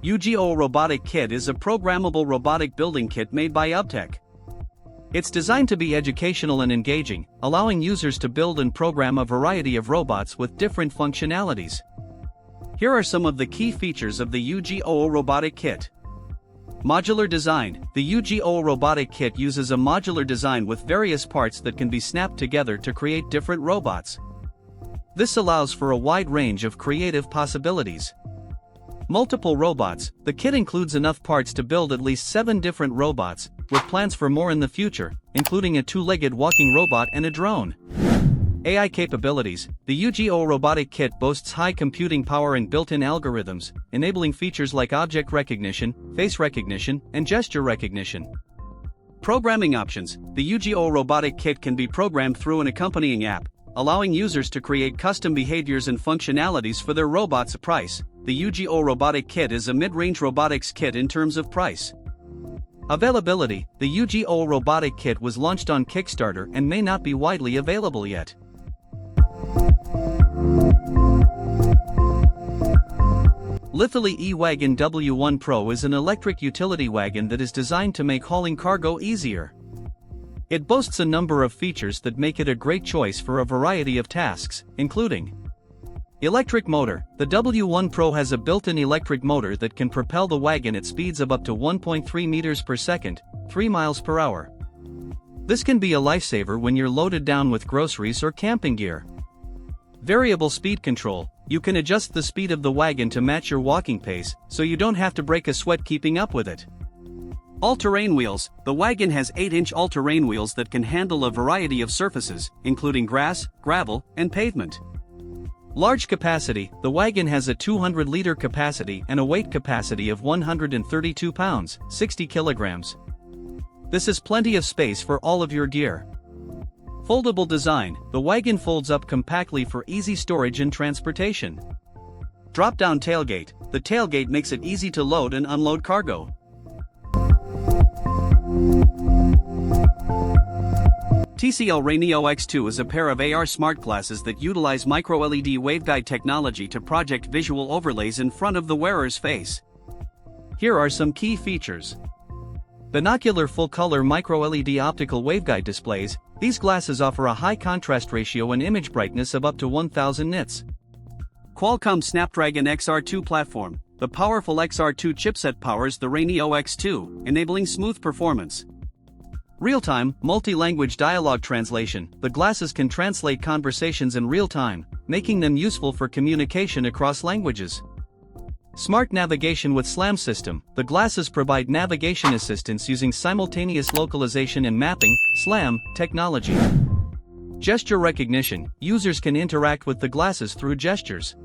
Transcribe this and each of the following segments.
Ugot Robotic Kit is a programmable robotic building kit made by UBTech. It's designed to be educational and engaging, allowing users to build and program a variety of robots with different functionalities. Here are some of the key features of the Ugot Robotic Kit. Modular design. The Ugot Robotic Kit uses a modular design with various parts that can be snapped together to create different robots. This allows for a wide range of creative possibilities. Multiple robots. The kit includes enough parts to build at least 7 different robots, with plans for more in the future, including a 2-legged walking robot and a drone. AI capabilities. The Ugot Robotic Kit boasts high computing power and built-in algorithms, enabling features like object recognition, face recognition, and gesture recognition. Programming options. The Ugot Robotic Kit can be programmed through an accompanying app, allowing users to create custom behaviors and functionalities for their robots. Price. The Ugot Robotic Kit is a mid-range robotics kit in terms of price. Availability. The Ugot Robotic Kit was launched on Kickstarter and may not be widely available yet. Litheli eWagon W1 Pro is an electric utility wagon that is designed to make hauling cargo easier. It boasts a number of features that make it a great choice for a variety of tasks, including electric motor. The W1 Pro has a built-in electric motor that can propel the wagon at speeds of up to 1.3 meters per second, 3 miles per hour. This can be a lifesaver when you're loaded down with groceries or camping gear. Variable speed control. You can adjust the speed of the wagon to match your walking pace, so you don't have to break a sweat keeping up with it. All-terrain wheels. The wagon has 8-inch all-terrain wheels that can handle a variety of surfaces, including grass, gravel, and pavement. Large capacity. The wagon has a 200-liter capacity and a weight capacity of 132 pounds, 60 kilograms. This is plenty of space for all of your gear. Foldable design. The wagon folds up compactly for easy storage and transportation. Drop-down tailgate. The tailgate makes it easy to load and unload cargo. TCL RayNeo X2 is a pair of AR smart glasses that utilize micro-LED waveguide technology to project visual overlays in front of the wearer's face. Here are some key features. Binocular full-color micro-LED optical waveguide displays. These glasses offer a high contrast ratio and image brightness of up to 1000 nits. Qualcomm Snapdragon XR2 platform. The powerful XR2 chipset powers the RayNeo X2, enabling smooth performance. Real-time, multi-language dialogue translation. The glasses can translate conversations in real time, making them useful for communication across languages. Smart navigation with SLAM system. The glasses provide navigation assistance using simultaneous localization and mapping, SLAM, technology. Gesture recognition. Users can interact with the glasses through gestures.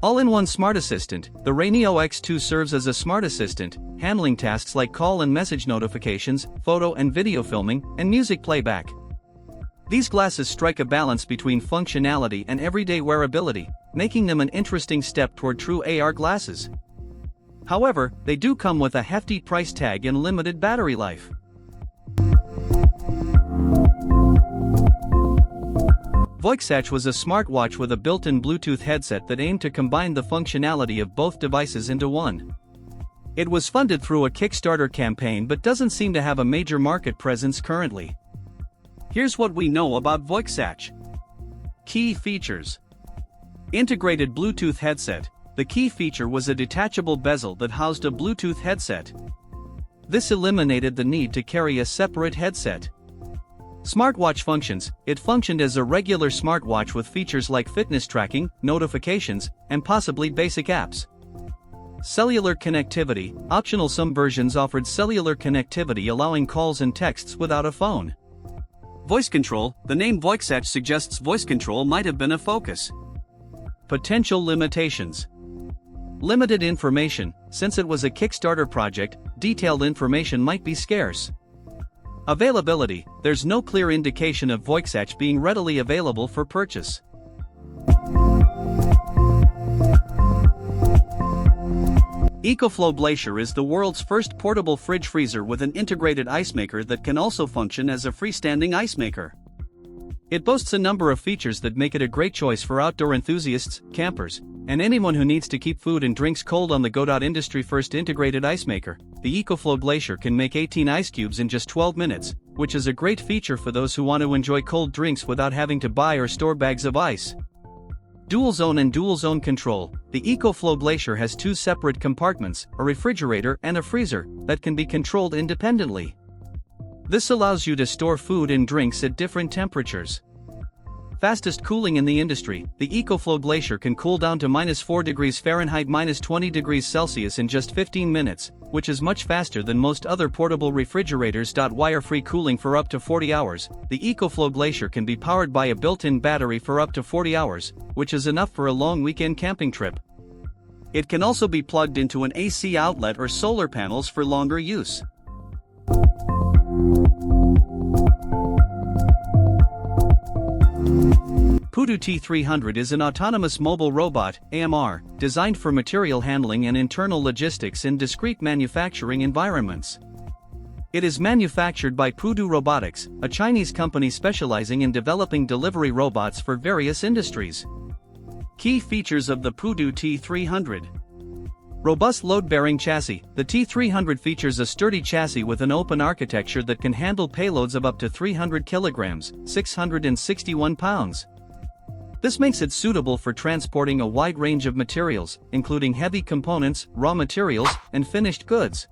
All-in-one smart assistant. The RayNeo X2 serves as a smart assistant, handling tasks like call and message notifications, photo and video filming, and music playback. These glasses strike a balance between functionality and everyday wearability, making them an interesting step toward true AR glasses. However, they do come with a hefty price tag and limited battery life. Voixatch was a smartwatch with a built-in Bluetooth headset that aimed to combine the functionality of both devices into one. It was funded through a Kickstarter campaign but doesn't seem to have a major market presence currently. Here's what we know about Voixatch. Key features. Integrated Bluetooth headset. The key feature was a detachable bezel that housed a Bluetooth headset. This eliminated the need to carry a separate headset. Smartwatch functions. It functioned as a regular smartwatch with features like fitness tracking, notifications, and possibly basic apps. Cellular connectivity. Optional, some versions offered cellular connectivity allowing calls and texts without a phone. Voice control. The name Voixatch suggests voice control might have been a focus. Potential limitations. Limited information. Since it was a Kickstarter project, detailed information might be scarce. Availability. There's no clear indication of Voixatch being readily available for purchase. EcoFlow GLACIER is the world's first portable fridge freezer with an integrated ice maker that can also function as a freestanding ice maker. It boasts a number of features that make it a great choice for outdoor enthusiasts, campers, And anyone who needs to keep food and drinks cold on the go. Industry first integrated ice maker, the EcoFlow GLACIER can make 18 ice cubes in just 12 minutes, which is a great feature for those who want to enjoy cold drinks without having to buy or store bags of ice. Dual zone and dual zone control, the EcoFlow GLACIER has two separate compartments, a refrigerator and a freezer, that can be controlled independently. This allows you to store food and drinks at different temperatures. Fastest cooling in the industry, the EcoFlow GLACIER can cool down to -4 degrees Fahrenheit -20 degrees Celsius in just 15 minutes, which is much faster than most other portable refrigerators. Wire-free cooling for up to 40 hours, the EcoFlow GLACIER can be powered by a built-in battery for up to 40 hours, which is enough for a long weekend camping trip. It can also be plugged into an AC outlet or solar panels for longer use. Pudu T300 is an autonomous mobile robot, AMR, designed for material handling and internal logistics in discrete manufacturing environments. It is manufactured by Pudu Robotics, a Chinese company specializing in developing delivery robots for various industries. Key features of the Pudu T300. Robust load-bearing chassis, the T300 features a sturdy chassis with an open architecture that can handle payloads of up to 300 kilograms, 661 pounds. This makes it suitable for transporting a wide range of materials, including heavy components, raw materials, and finished goods.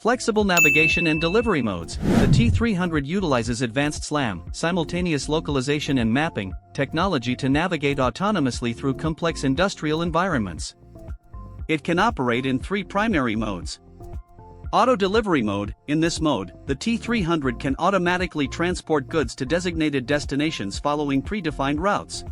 Flexible navigation and delivery modes. The T300 utilizes advanced SLAM, simultaneous localization and mapping, technology to navigate autonomously through complex industrial environments. It can operate in 3 primary modes. Auto delivery mode. In this mode, the T300 can automatically transport goods to designated destinations following predefined routes.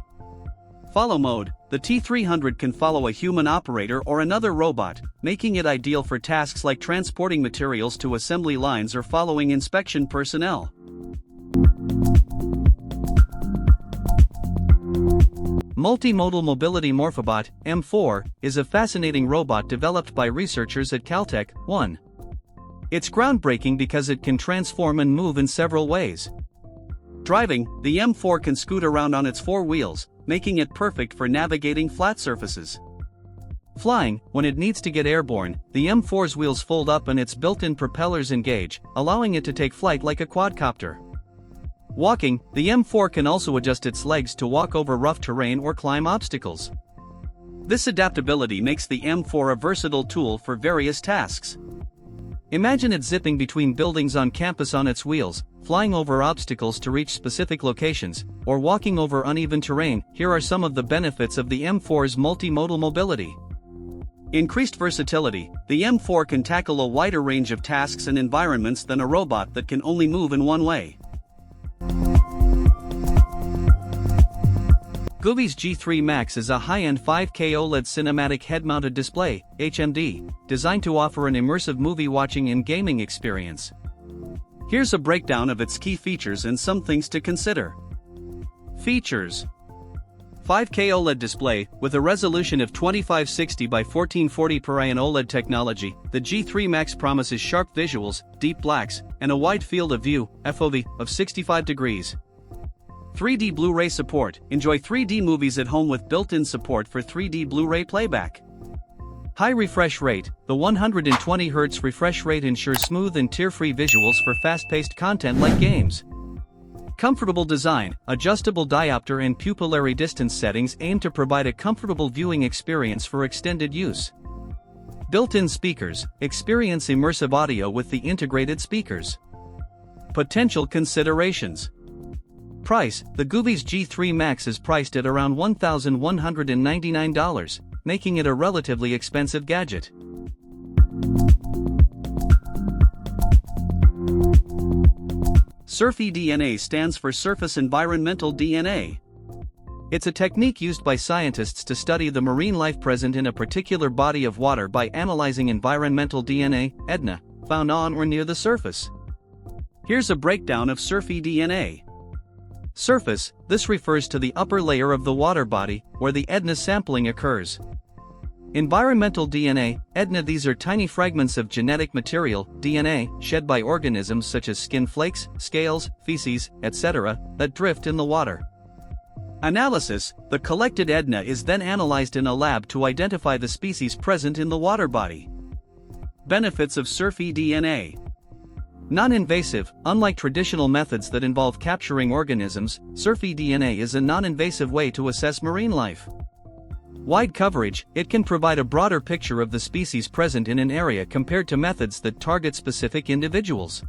Follow mode. The T300 can follow a human operator or another robot, making it ideal for tasks like transporting materials to assembly lines or following inspection personnel. Multi-Modal Mobility Morphobot, M4, is a fascinating robot developed by researchers at Caltech. 1. It's groundbreaking because it can transform and move in several ways. Driving, the M4 can scoot around on its 4 wheels, making it perfect for navigating flat surfaces. Flying, when it needs to get airborne, the M4's wheels fold up and its built-in propellers engage, allowing it to take flight like a quadcopter. Walking, the M4 can also adjust its legs to walk over rough terrain or climb obstacles. This adaptability makes the M4 a versatile tool for various tasks. Imagine it zipping between buildings on campus on its wheels, flying over obstacles to reach specific locations, or walking over uneven terrain. Here are some of the benefits of the M4's multimodal mobility. Increased versatility, the M4 can tackle a wider range of tasks and environments than a robot that can only move in one way. GOOVIS G3 Max is a high-end 5K OLED cinematic head-mounted display, HMD, designed to offer an immersive movie-watching and gaming experience. Here's a breakdown of its key features and some things to consider. Features: 5K OLED display, with a resolution of 2560 by 1440 per IN OLED technology, the G3 Max promises sharp visuals, deep blacks, and a wide field of view, FOV, of 65 degrees. 3D Blu-ray support. Enjoy 3D movies at home with built-in support for 3D Blu-ray playback. High refresh rate. The 120Hz refresh rate ensures smooth and tear-free visuals for fast-paced content like games. Comfortable design. Adjustable diopter and pupillary distance settings aim to provide a comfortable viewing experience for extended use. Built-in speakers. Experience immersive audio with the integrated speakers. Potential considerations. Price: the GOOVIS G3 Max is priced at around $1,199, making it a relatively expensive gadget. SURF-eDNA stands for Surface Environmental DNA. It's a technique used by scientists to study the marine life present in a particular body of water by analyzing environmental DNA, EDNA, found on or near the surface. Here's a breakdown of SURF-eDNA. Surface: this refers to the upper layer of the water body, where the EDNA sampling occurs. Environmental DNA, EDNA: these are tiny fragments of genetic material, DNA, shed by organisms such as skin flakes, scales, feces, etc., that drift in the water. Analysis: the collected EDNA is then analyzed in a lab to identify the species present in the water body. Benefits of SURF-eDNA. Non-invasive: unlike traditional methods that involve capturing organisms, SURF-eDNA is a non-invasive way to assess marine life. Wide coverage: it can provide a broader picture of the species present in an area compared to methods that target specific individuals.